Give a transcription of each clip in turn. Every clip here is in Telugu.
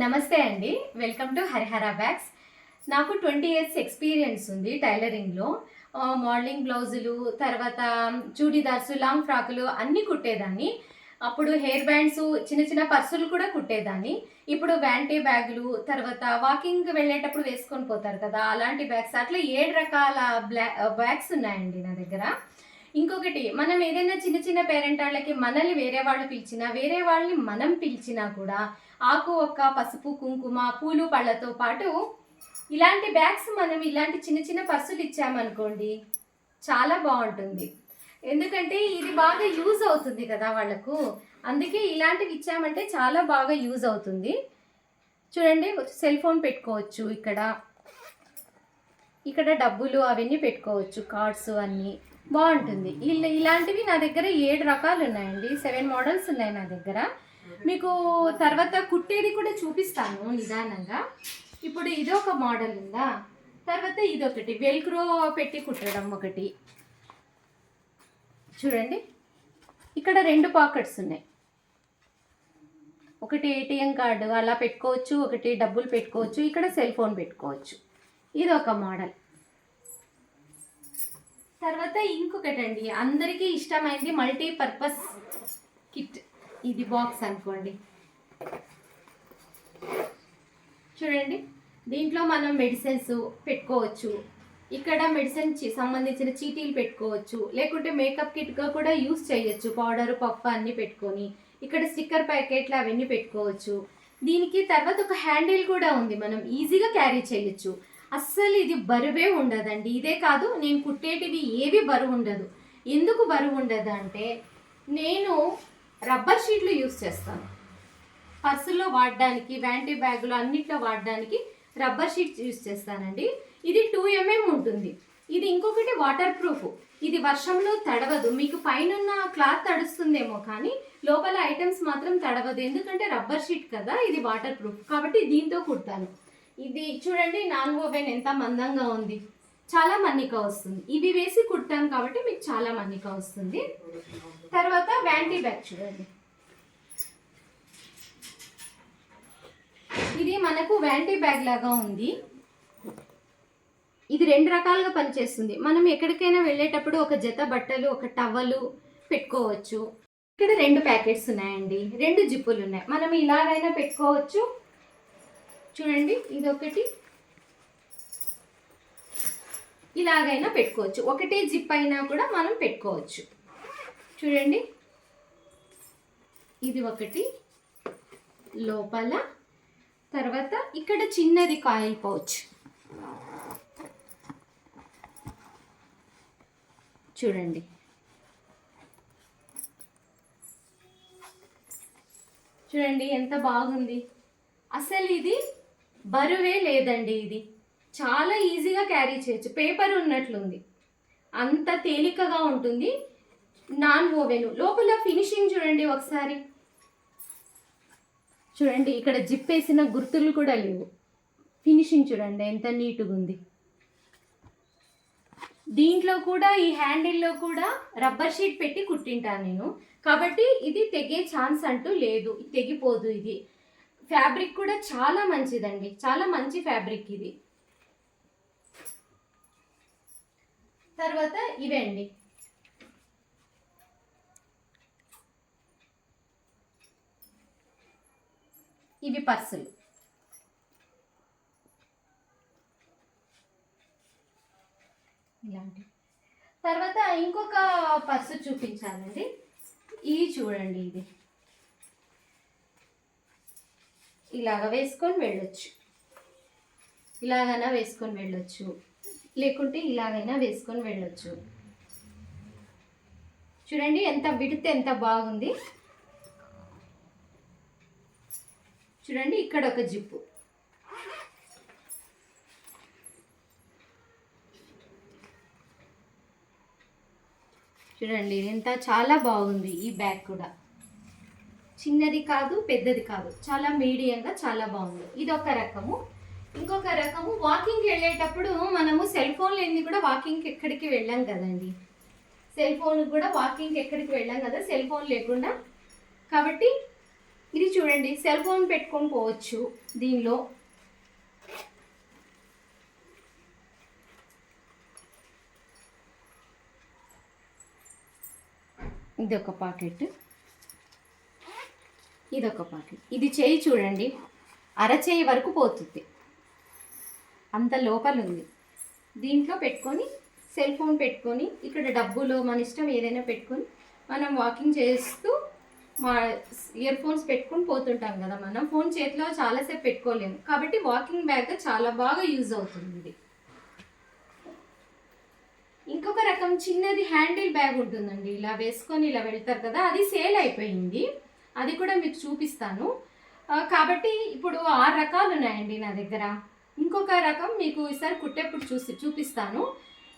నమస్తే అండి. Welcome to Harihara bags. నాకు 20 ఇయర్స్ ఎక్స్పీరియన్స్ ఉంది టైలరింగ్లో. మోడలింగ్ బ్లౌజులు, తర్వాత చూడీదార్స్, లాంగ్ ఫ్రాకులు అన్నీ కుట్టేదాన్ని. అప్పుడు హెయిర్ బ్యాండ్స్, చిన్న చిన్న పర్సులు కూడా కుట్టేదాన్ని. ఇప్పుడు వ్యాంటీ బ్యాగులు, తర్వాత వాకింగ్ వెళ్ళేటప్పుడు వేసుకొని పోతారు కదా, అలాంటి బ్యాగ్స్, అట్లా 7 రకాల బ్యాగ్స్ ఉన్నాయండి నా దగ్గర. ఇంకొకటి, మనం ఏదైనా చిన్న చిన్న పేరెంట్ వాళ్ళకి మనల్ని వేరే వాళ్ళు పిలిచినా, వేరే వాళ్ళని మనం పిలిచినా కూడా ఆకు ఒక్క, పసుపు, కుంకుమ, పూలు, పళ్ళతో పాటు ఇలాంటి బ్యాగ్స్, మనం ఇలాంటి చిన్న చిన్న పర్సులు ఇచ్చామనుకోండి చాలా బాగుంటుంది. ఎందుకంటే ఇది బాగా యూజ్ అవుతుంది కదా వాళ్ళకు, అందుకే ఇలాంటివి ఇచ్చామంటే చాలా బాగా యూజ్ అవుతుంది. చూడండి, సెల్ ఫోన్ పెట్టుకోవచ్చు, ఇక్కడ డబ్బులు అవన్నీ పెట్టుకోవచ్చు, కార్డ్స్ అన్నీ బాగుంటుంది. ఇలాంటివి నా దగ్గర 7 రకాలు ఉన్నాయండి, 7 మోడల్స్ ఉన్నాయి నా దగ్గర. మీకు తర్వాత కుట్టేది కూడా చూపిస్తాను నిదానంగా. ఇప్పుడు ఇదొక మోడల్ ఉందా, తర్వాత ఇదొకటి వెల్క్రో పెట్టి కుట్టడం ఒకటి. చూడండి, ఇక్కడ 2 పాకెట్స్ ఉన్నాయి. ఒకటి ఏటీఎం కార్డు అలా పెట్టుకోవచ్చు, ఒకటి డబ్బులు పెట్టుకోవచ్చు, ఇక్కడ సెల్ ఫోన్ పెట్టుకోవచ్చు. ఇదొక మోడల్. తర్వాత ఇంకొకటి అండి, అందరికీ ఇష్టమైంది మల్టీపర్పస్ కిట్. ఇది బాక్స్ అనుకోండి. చూడండి, దీంట్లో మనం మెడిసిన్స్ పెట్టుకోవచ్చు. ఇక్కడ మెడిసిన్ సంబంధించిన చీటీలు పెట్టుకోవచ్చు, లేకుంటే మేకప్ కిట్గా కూడా యూస్ చేయొచ్చు. పౌడర్, పఫ్ అన్నీ పెట్టుకొని ఇక్కడ స్టిక్కర్ ప్యాకెట్లు అవన్నీ పెట్టుకోవచ్చు. దీనికి తర్వాత ఒక హ్యాండిల్ కూడా ఉంది, మనం ఈజీగా క్యారీ చేయొచ్చు. అస్సలు ఇది బరువే ఉండదండి. ఇదే కాదు, నేను కుట్టేటివి ఏవి బరువు ఉండదు. ఎందుకు బరువు ఉండదు అంటే, నేను రబ్బర్ షీట్లు యూస్ చేస్తాను. పర్సుల్లో వాడడానికి, వ్యాంటీ బ్యాగులు అన్నిట్లో వాడడానికి రబ్బర్ షీట్స్ యూస్ చేస్తానండి. ఇది 2 mm ఉంటుంది. ఇది ఇంకొకటి వాటర్ ప్రూఫ్. ఇది వర్షంలో తడవదు. మీకు పైన క్లాత్ తడుస్తుందేమో కానీ లోపల ఐటమ్స్ మాత్రం తడవదు. ఎందుకంటే రబ్బర్ షీట్ కదా, ఇది వాటర్ ప్రూఫ్ కాబట్టి దీంతో కుడతాను. ఇది చూడండి, నాన్ ఓవెన్ ఎంత మందంగా ఉంది, చాలా మన్నిక వస్తుంది. ఇవి వేసి కుడతాను కాబట్టి మీకు చాలా మన్నిక వస్తుంది. తర్వాత వ్యాంటీ బ్యాగ్ చూడండి, ఇది మనకు వ్యాంటీ బ్యాగ్ లాగా ఉంది. ఇది 2 రకాలుగా పనిచేస్తుంది. మనం ఎక్కడికైనా వెళ్ళేటప్పుడు ఒక జత బట్టలు, ఒక టవలు పెట్టుకోవచ్చు. ఇక్కడ 2 ప్యాకెట్స్ ఉన్నాయండి, 2 జిప్పులు ఉన్నాయి. మనం ఇలాగైనా పెట్టుకోవచ్చు. చూడండి, ఇదొకటి, ఇలాగైనా పెట్టుకోవచ్చు. ఒకటే జిప్ అయినా కూడా మనం పెట్టుకోవచ్చు. చూడండి, ఇది ఒకటి లోపల. తర్వాత ఇక్కడ చిన్నది కాయిల్ పౌచ్. చూడండి, చూడండి ఎంత బాగుంది. అసలు ఇది బరువే లేదండి. ఇది చాలా ఈజీగా క్యారీ చేయొచ్చు. పేపర్ ఉన్నట్లుంది, అంత తేలికగా ఉంటుంది. Non oven. లోపల ఫినిషింగ్ చూడండి ఒకసారి. చూడండి, ఇక్కడ జిప్ వేసిన గుర్తులు కూడా లేవు. ఫినిషింగ్ చూడండి ఎంత నీట్గా ఉంది. దీంట్లో కూడా, ఈ హ్యాండిల్లో కూడా రబ్బర్ షీట్ పెట్టి కుట్టింటాను నేను, కాబట్టి ఇది తెగే ఛాన్స్ అంటూ లేదు, తెగిపోదు. ఇది ఫ్యాబ్రిక్ కూడా చాలా మంచిదండి, చాలా మంచి ఫ్యాబ్రిక్ ఇది. తర్వాత ఇవండి, ఇవి పర్సులు. ఇలాంటి తర్వాత ఇంకొక పర్సు చూపించాలండి. ఇది చూడండి, ఇది ఇలాగ వేసుకొని వెళ్ళొచ్చు, ఇలాగైనా వేసుకొని వెళ్ళొచ్చు, లేకుంటే ఇలాగైనా వేసుకొని వెళ్ళొచ్చు. చూడండి ఎంత విడితే ఎంత బాగుంది. చూడండి, ఇక్కడ ఒక జిప్పు. చూడండి ఎంత చాలా బాగుంది. ఈ బ్యాగ్ కూడా చిన్నది కాదు, పెద్దది కాదు, చాలా మీడియంగా చాలా బాగుంది. ఇది ఒక రకము. ఇంకొక రకము, వాకింగ్కి వెళ్ళేటప్పుడు మనము సెల్ ఫోన్ లేనిది కూడా వాకింగ్కి ఎక్కడికి వెళ్ళాం కదండి. సెల్ ఫోన్ కూడా వాకింగ్కి ఎక్కడికి వెళ్ళాం కదా సెల్ ఫోన్ లేకుండా. కాబట్టి ఇది చూడండి, సెల్ ఫోన్ పెట్టుకొని పోవచ్చు దీనిలో. ఇదొక పాకెట్, ఇదొక పాకెట్. ఇది చేయి చూడండి, అరచేయి వరకు పోతుంది, అంత లోపల ఉంది. దీంట్లో పెట్టుకొని సెల్ ఫోన్ పెట్టుకొని, ఇక్కడ డబ్బులు మన ఇష్టం ఏదైనా పెట్టుకొని మనం వాకింగ్ చేస్తూ మా ఇయర్ ఫోన్స్ పెట్టుకొని పోతుంటాం కదా, మనం ఫోన్ చేతిలో చాలాసేపు పెట్టుకోలేము, కాబట్టి వాకింగ్ బ్యాగ్గా చాలా బాగా యూజ్ అవుతుంది ఇది. ఇంకొక రకం చిన్నది హ్యాండిల్ బ్యాగ్ ఉంటుందండి, ఇలా వేసుకొని ఇలా వెళ్తారు కదా, అది సేల్ అయిపోయింది, అది కూడా మీకు చూపిస్తాను. కాబట్టి ఇప్పుడు 6 రకాలు ఉన్నాయండి నా దగ్గర. ఇంకొక రకం మీకు ఈసారి కుట్టేప్పుడు చూపిస్తాను.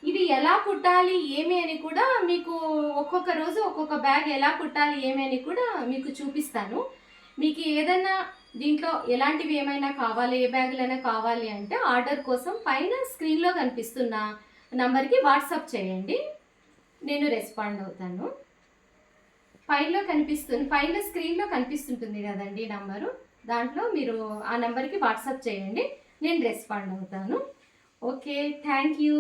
ఇవి ఎలా కుట్టాలి ఏమి అని కూడా మీకు ఒక్కొక్క రోజు ఒక్కొక్క బ్యాగ్ ఎలా కుట్టాలి ఏమి అని కూడా మీకు చూపిస్తాను. మీకు ఏదైనా దీంట్లో ఎలాంటివి ఏమైనా కావాలి, ఏ బ్యాగులైనా కావాలి అంటే ఆర్డర్ కోసం పైన స్క్రీన్లో కనిపిస్తున్న నంబర్కి వాట్సాప్ చేయండి, నేను రెస్పాండ్ అవుతాను. పైన స్క్రీన్లో కనిపిస్తుంటుంది కదండి నంబరు, దాంట్లో మీరు ఆ నెంబర్కి వాట్సాప్ చేయండి, నేను రెస్పాండ్ అవుతాను. Okay, thank you.